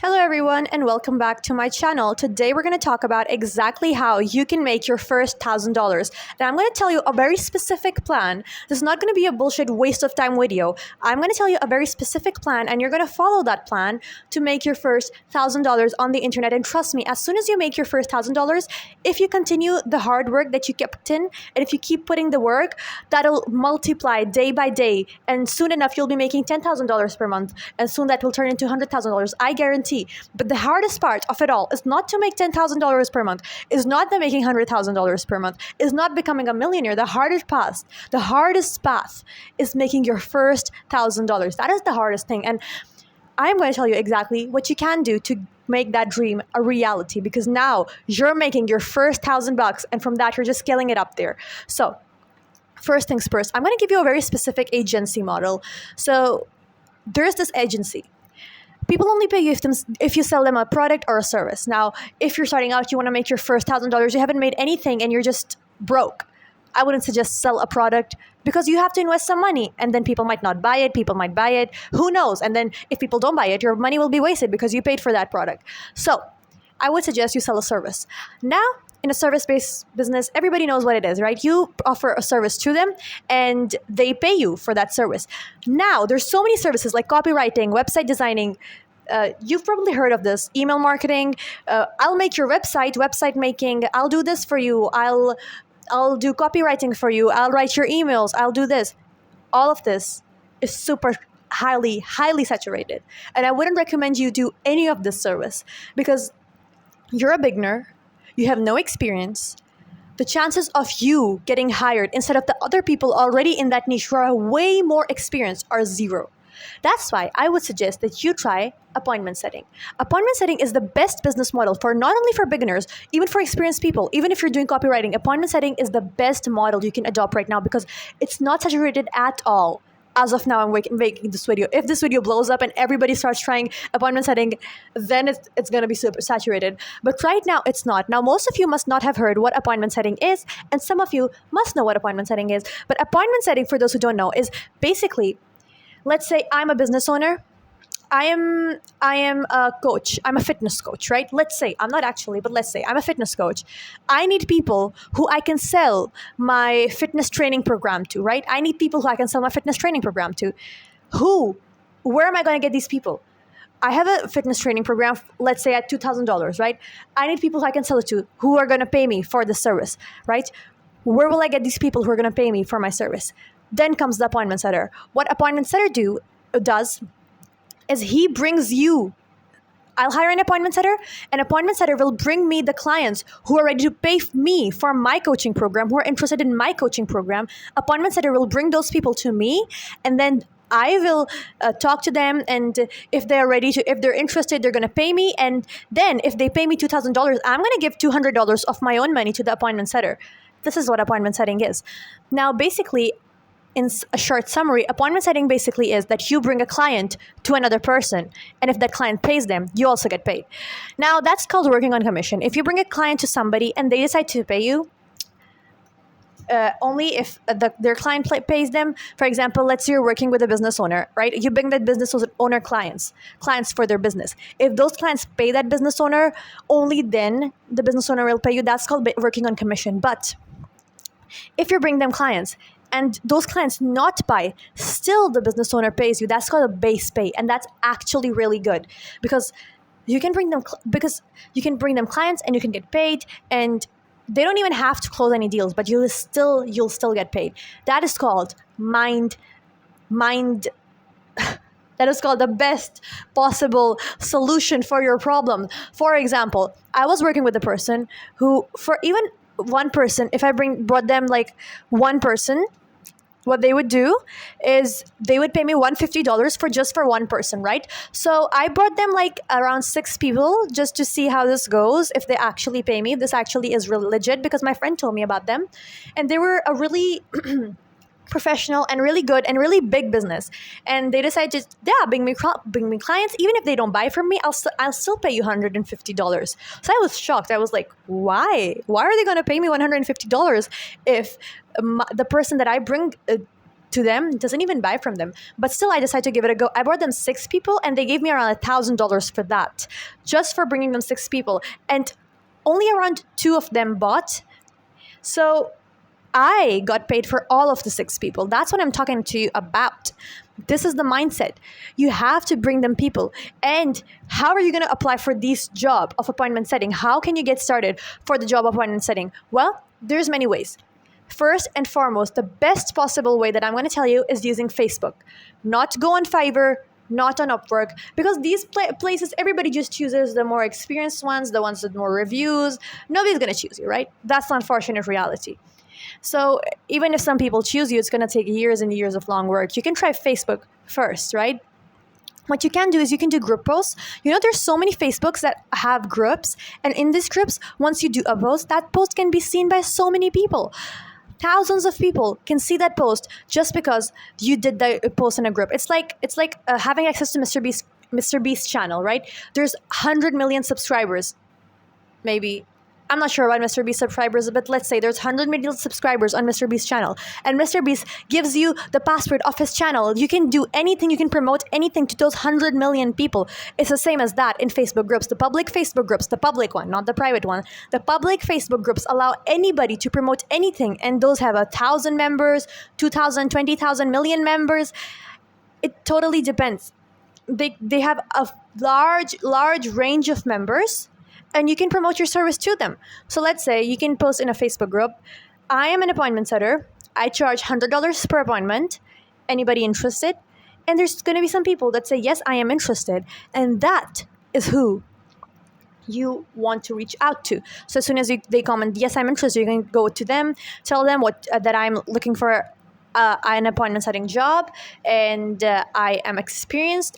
Hello everyone and welcome back to my channel. Today we're going to talk about exactly how you can make your first $1,000. Now I'm going to tell you a very specific plan. This is not going to be a bullshit waste of time video. I'm going to tell you a very specific plan and you're going to follow that plan to make your first $1,000 on the internet. And trust me, as soon as you make your first $1,000, if you continue the hard work that you kept in and if you keep putting the work, that'll multiply day by day. And soon enough, you'll be making $10,000 per month. And soon that will turn into $100,000. I guarantee. But the hardest part of it all is not to make $10,000 per month, is not the making $100,000 per month, is not becoming a millionaire. The hardest path is making your first $1,000. That is the hardest thing. And I'm going to tell you exactly what you can do to make that dream a reality, because now you're making your first $1,000 and from that you're just scaling it up there. So first things first, I'm going to give you a very specific agency model. So there's this agency. People only pay you if you sell them a product or a service. Now, if you're starting out, you want to make your first $1,000, you haven't made anything and you're just broke. I wouldn't suggest sell a product because you have to invest some money and then people might not buy it. People might buy it. Who knows? And then if people don't buy it, your money will be wasted because you paid for that product. So I would suggest you sell a service. Now, in a service-based business, everybody knows what it is, right? You offer a service to them and they pay you for that service. Now, there's so many services like copywriting, website designing. You've probably heard of this, email marketing. I'll make your website making. I'll do this for you. I'll do copywriting for you. I'll write your emails. I'll do this. All of this is super highly saturated. And I wouldn't recommend you do any of this service because you're a beginner. You have no experience. The chances of you getting hired instead of the other people already in that niche who are way more experienced are zero. That's why I would suggest that you try appointment setting. Appointment setting is the best business model for not only for beginners, even for experienced people. Even if you're doing copywriting, appointment setting is the best model you can adopt right now because it's not saturated at all. As of now, I'm making this video. If this video blows up and everybody starts trying appointment setting, then it's going to be super saturated. But right now, it's not. Now, most of you must not have heard what appointment setting is, and some of you must know what appointment setting is. But appointment setting, for those who don't know, is basically, let's say I'm a business owner. I am a coach. I'm a fitness coach, right? Let's say, I'm not actually, but let's say I'm a fitness coach. I need people who I can sell my fitness training program to, right? I need people who I can sell my fitness training program to. Where am I going to get these people? I have a fitness training program, let's say at $2,000, right? I need people who I can sell it to who are going to pay me for the service, right? Where will I get these people who are going to pay me for my service? Then comes the appointment setter. What appointment setter does is he brings you. I'll hire an appointment setter. An appointment setter will bring me the clients who are ready to pay me for my coaching program, who are interested in my coaching program. Appointment setter will bring those people to me, and then I will talk to them, and if they're interested, they're going to pay me. And then if they pay me $2,000, I'm going to give $200 of my own money to the appointment setter. This is what appointment setting is. Now, basically, in a short summary, appointment setting basically is that you bring a client to another person, and if that client pays them, you also get paid. Now, that's called working on commission. If you bring a client to somebody and they decide to pay you, only if their client pays them. For example, let's say you're working with a business owner, right? You bring that business owner clients for their business. If those clients pay that business owner, only then the business owner will pay you. That's called working on commission. But if you bring them clients, and those clients not buy, still the business owner pays you. That's called a base pay, and that's actually really good because you can bring them clients and you can get paid, and they don't even have to close any deals, but you'll still get paid. That is called mind. That is called the best possible solution for your problem. For example, I was working with a person who, for even one person, if I brought them like one person, what they would do is they would pay me $150 for one person, right? So I brought them like around 6 people just to see how this goes, if they actually pay me. This actually is really legit because my friend told me about them. And they were a really professional and really good and really big business. And they decided, bring me clients. Even if they don't buy from me, I'll still pay you $150. So I was shocked. I was like, why? Why are they going to pay me $150 if the person that I bring to them, doesn't even buy from them. But still, I decided to give it a go. I brought them 6 people, and they gave me around $1,000 for that, just for bringing them 6 people. And only around 2 of them bought. So I got paid for all of the 6 people. That's what I'm talking to you about. This is the mindset. You have to bring them people. And how are you going to apply for this job of appointment setting? How can you get started for the job appointment setting? Well, there's many ways. First and foremost, the best possible way that I'm going to tell you is using Facebook. Not go on Fiverr, not on Upwork, because these places, everybody just chooses the more experienced ones, the ones with more reviews. Nobody's going to choose you, right? That's the unfortunate reality. So even if some people choose you, it's going to take years and years of long work. You can try Facebook first, right? What you can do is you can do group posts. There's so many Facebooks that have groups. And in these groups, once you do a post, that post can be seen by so many people. Thousands of people can see that post just because you did the post in a group. It's like having access to Mr. Beast channel, right? There's 100 million subscribers, maybe. I'm not sure about Mr. Beast subscribers, but let's say there's 100 million subscribers on Mr. Beast channel, and Mr. Beast gives you the password of his channel. You can do anything, you can promote anything to those 100 million people. It's the same as that in Facebook groups. The public Facebook groups, the public one, not the private one. The public Facebook groups allow anybody to promote anything, and those have 1,000 members, 2,000, 20,000 million members. It totally depends. They have a large range of members, and you can promote your service to them. So let's say you can post in a Facebook group, I am an appointment setter. I charge $100 per appointment. Anybody interested? And there's going to be some people that say, yes, I am interested. And that is who you want to reach out to. So as soon as they comment, yes, I'm interested, you can go to them, tell them that I'm looking for an appointment setting job, and I am experienced.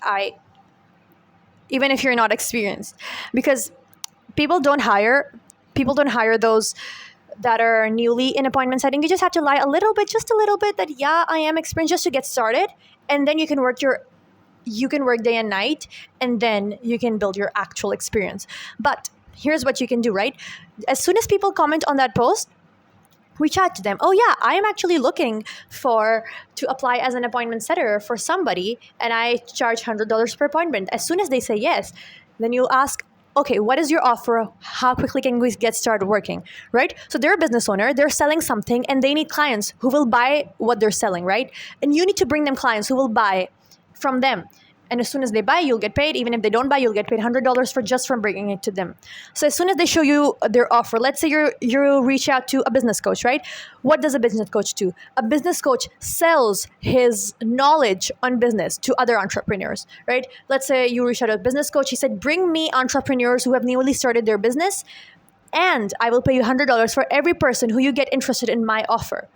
Even if you're not experienced, because people don't hire those that are newly in appointment setting. You just have to lie just a little bit that, yeah, I am experienced, just to get started. And then you can work day and night, and then you can build your actual experience. But here's what you can do, right? As soon as people comment on that post, reach out to them. Oh yeah, I am actually looking to apply as an appointment setter for somebody, and I charge $100 per appointment. As soon as they say yes, then you'll ask, okay, what is your offer? How quickly can we get started working, right? So they're a business owner, they're selling something, and they need clients who will buy what they're selling, right? And you need to bring them clients who will buy from them. And as soon as they buy, you'll get paid. Even if they don't buy, you'll get paid $100 from bringing it to them. So as soon as they show you their offer, let's say you reach out to a business coach, right? What does a business coach do? A business coach sells his knowledge on business to other entrepreneurs, right? Let's say you reach out to a business coach. He said, bring me entrepreneurs who have newly started their business, and I will pay you $100 for every person who you get interested in my offer.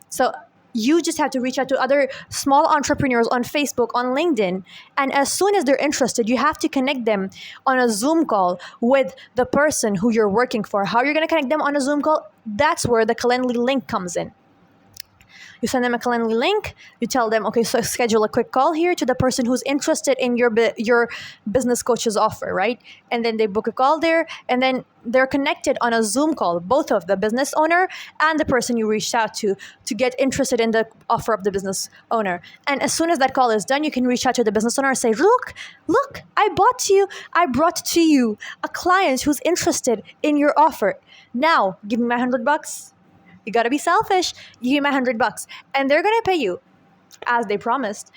So you just have to reach out to other small entrepreneurs on Facebook, on LinkedIn. And as soon as they're interested, you have to connect them on a Zoom call with the person who you're working for. How you're going to connect them on a Zoom call? That's where the Calendly link comes in. You send them a Calendly link. You tell them, okay, so schedule a quick call here to the person who's interested in your business coach's offer, right? And then they book a call there, and then they're connected on a Zoom call, both of the business owner and the person you reached out to get interested in the offer of the business owner. And as soon as that call is done, you can reach out to the business owner and say, look, I brought to you a client who's interested in your offer. Now, give me my $100. You gotta be selfish. You give me $100, and they're gonna pay you as they promised.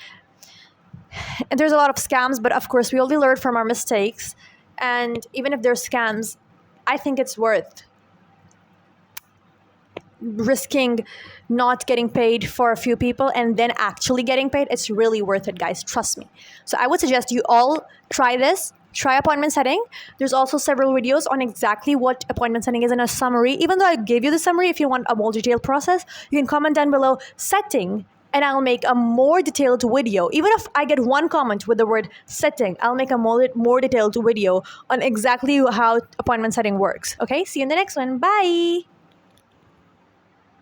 And there's a lot of scams, but of course we only learn from our mistakes. And even if there's scams, I think it's worth risking not getting paid for a few people and then actually getting paid. It's really worth it, guys. Trust me. So I would suggest you all try this. Try appointment setting. There's also several videos on exactly what appointment setting is in a summary. Even though I gave you the summary, if you want a more detailed process, you can comment down below setting, and I'll make a more detailed video. Even if I get one comment with the word setting, I'll make a more detailed video on exactly how appointment setting works. Okay, see you in the next one. Bye.